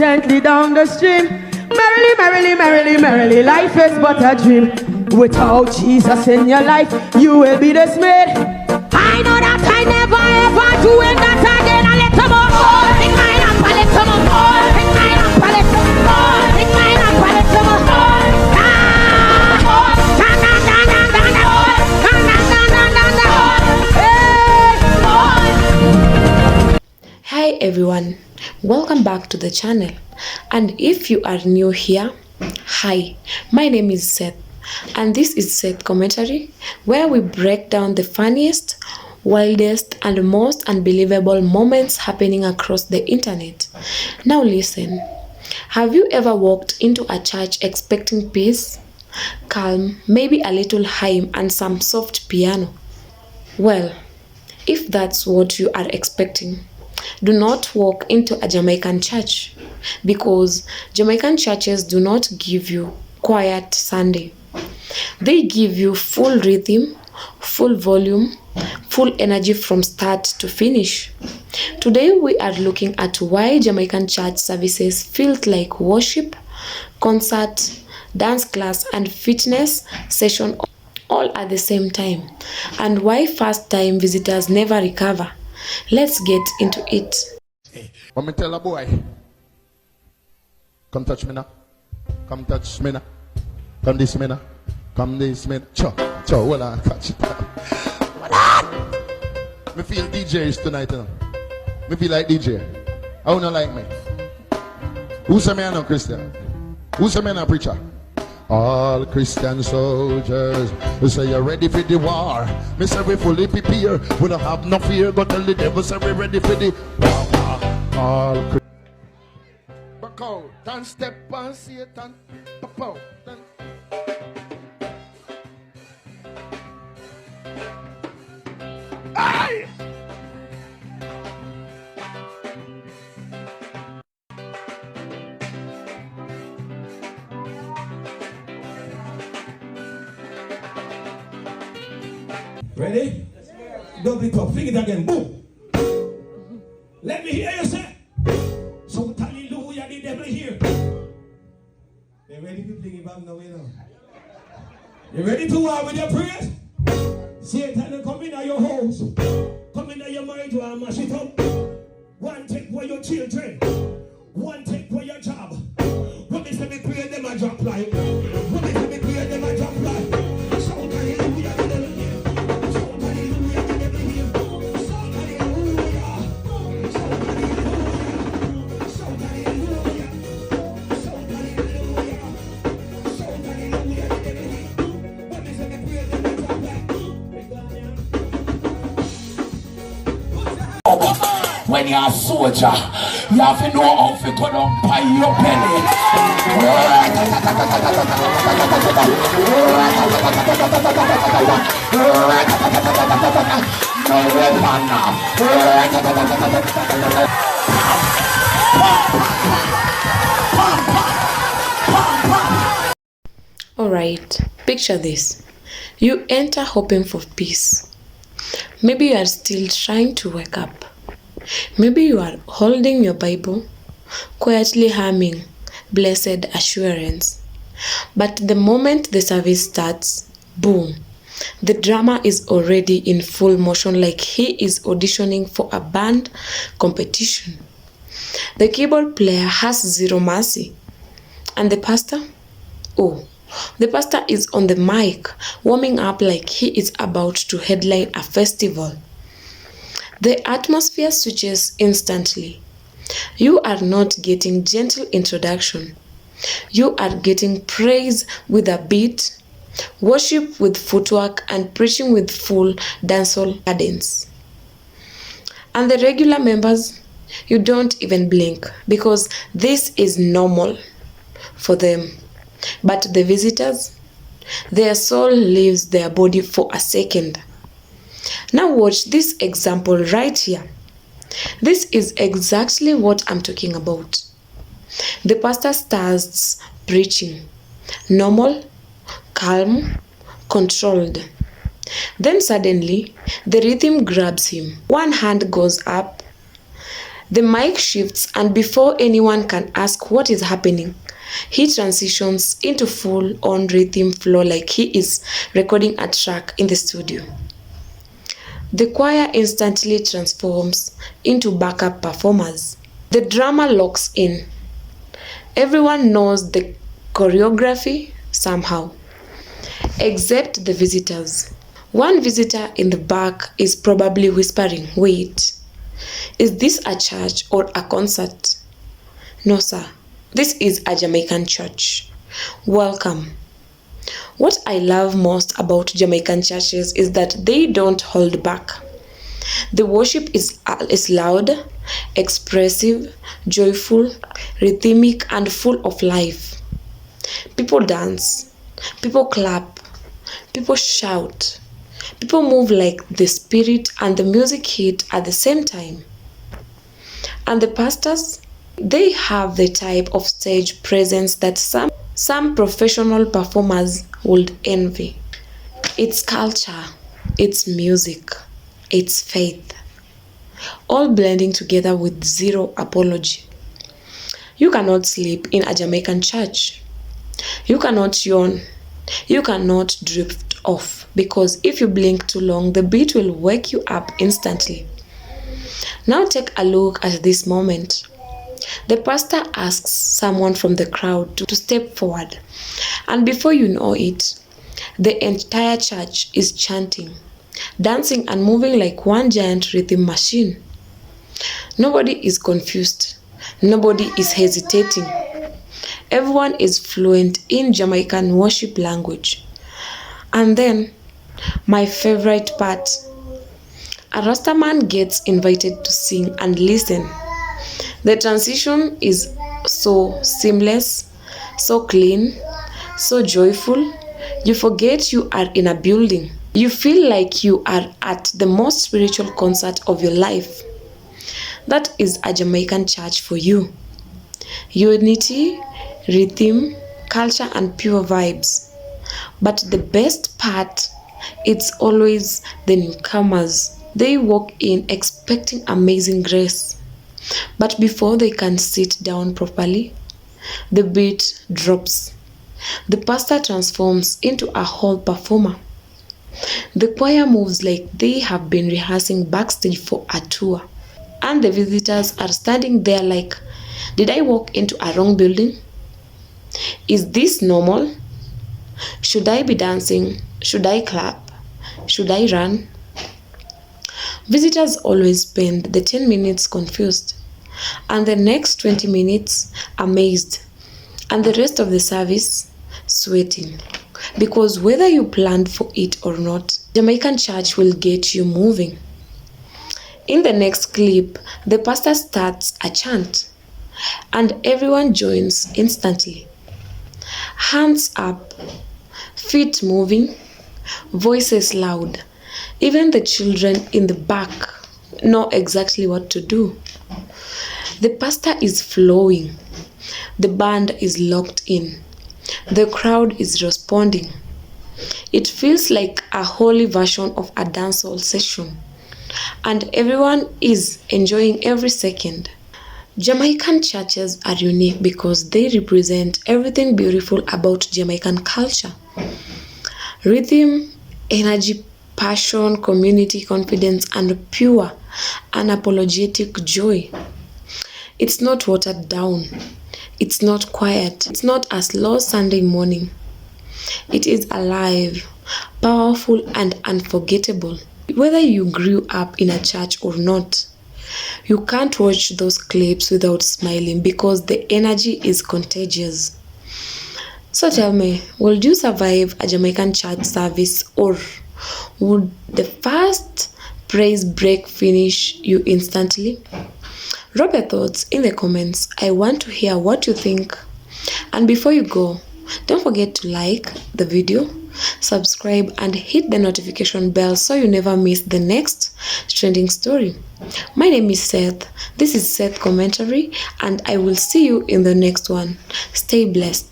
gently down the stream. Merrily, merrily, merrily, merrily, life is but a dream. Without Jesus in your life, you will be dismayed. I know that I never ever doing that again. A little more, in my lamp, a little more, in my lamp, a little more, in my lamp, a little more. Hi everyone, welcome back to the channel, and if you are new here, hi, my name is Seth, and this is Seth Commentary, where we break down the funniest, wildest and most unbelievable moments happening across the internet. Now listen, have you ever walked into a church expecting peace, calm, maybe a little hymn and some soft piano? Well, if that's what you are expecting, do not walk into a Jamaican church, because Jamaican churches do not give you quiet Sunday. They give you full rhythm, full volume, full energy from start to finish. Today we are looking at why Jamaican church services feel like worship, concert, dance class and fitness session all at the same time, and why first-time visitors never recover. Let's get into it. Let me tell a boy, come touch me now. Come touch me now. Come this me now. Come this me now. Cho, well I catch it. Me feel DJs tonight, you know. Me feel like DJ. How you not like me? Who say me I'm no Christian? Who say me I'm a preacher? All Christian soldiers, we say you're ready for the war. Me say we fully prepare. We don't have no fear. Go tell the devil say we ready for the war. All Christian. Back out, and step on Satan. Pop out. Aye! Ready? Double it up. Fling it again. Boom. Let me hear you say. So hallelujah, the devil here. You ready to fling it back now? You ready to war with your prayers? Satan come in at your house. Come in at your marriage and mash it up. One take for your children. One take for your job. When they say me pray them a drop like. When they say me pray them a drop like. So hallelujah, the devil here. When you're a soldier, you have to know how to go down by your belly. No weapon now. Alright, picture this. You enter hoping for peace. Maybe you are still trying to wake up. Maybe you are holding your Bible, quietly humming Blessed Assurance. But the moment the service starts, boom, the drama is already in full motion, like he is auditioning for a band competition. The keyboard player has zero mercy. And the pastor? Oh, the pastor is on the mic, warming up like he is about to headline a festival. The atmosphere switches instantly. You are not getting gentle introduction. You are getting praise with a beat, worship with footwork, and preaching with full dancehall cadence. And the regular members, you don't even blink, because this is normal for them. But the visitors, their soul leaves their body for a second. Now watch this example right here. This is exactly what I'm talking about. The pastor starts preaching. Normal, calm, controlled. Then suddenly, the rhythm grabs him. One hand goes up, The mic shifts, and before anyone can ask what is happening, he transitions into full-on rhythm flow like he is recording a track in the studio. The choir instantly transforms into backup performers. The drama locks in. Everyone knows the choreography somehow, except the visitors. One visitor in the back is probably whispering, "Wait, is this a church or a concert?" No, sir. This is a Jamaican church. Welcome. What I love most about Jamaican churches is that they don't hold back. The worship is loud, expressive, joyful, rhythmic, and full of life. People dance, people clap, people shout, people move like the spirit and the music hit at the same time. And the pastors, they have the type of stage presence that some professional performers would envy. It's culture, it's music, it's faith, all blending together with zero apology. You cannot sleep in a Jamaican church. You cannot yawn. You cannot drift off, because if you blink too long, the beat will wake you up instantly. Now take a look at this moment. The pastor asks someone from the crowd to step forward, and before you know it, the entire church is chanting, dancing, and moving like one giant rhythm machine. Nobody is confused. Nobody is hesitating. Everyone is fluent in Jamaican worship language. And then, my favorite part, a Rastaman gets invited to sing and listen. The transition is so seamless, so clean, so joyful. You forget you are in a building. You feel like you are at the most spiritual concert of your life. That is a Jamaican church for you. Unity, rhythm, culture, and pure vibes. But the best part, it's always the newcomers. They walk in expecting amazing grace. But before they can sit down properly, the beat drops. The pastor transforms into a whole performer. The choir moves like they have been rehearsing backstage for a tour. And the visitors are standing there like, did I walk into a wrong building? Is this normal? Should I be dancing? Should I clap? Should I run? Visitors always spend the 10 minutes confused, and the next 20 minutes amazed, and the rest of the service sweating. Because whether you planned for it or not, Jamaican church will get you moving. In the next clip, the pastor starts a chant, and everyone joins instantly. Hands up, feet moving, voices loud. Even the children in the back know exactly what to do. The pastor is flowing. The band is locked in. The crowd is responding. It feels like a holy version of a dancehall session, and everyone is enjoying every second. Jamaican churches are unique because they represent everything beautiful about Jamaican culture. Rhythm, energy, passion, community, confidence, and pure, unapologetic joy. It's not watered down. It's not quiet. It's not a slow Sunday morning. It is alive, powerful, and unforgettable. Whether you grew up in a church or not, you can't watch those clips without smiling because the energy is contagious. So tell me, would you survive a Jamaican church service, or would the first praise break finish you instantly? Drop your thoughts in the comments. I want to hear what you think. And before you go, don't forget to like the video, subscribe, and hit the notification bell so you never miss the next trending story. My name is Seth. This is Seth Commentary, and I will see you in the next one. Stay blessed.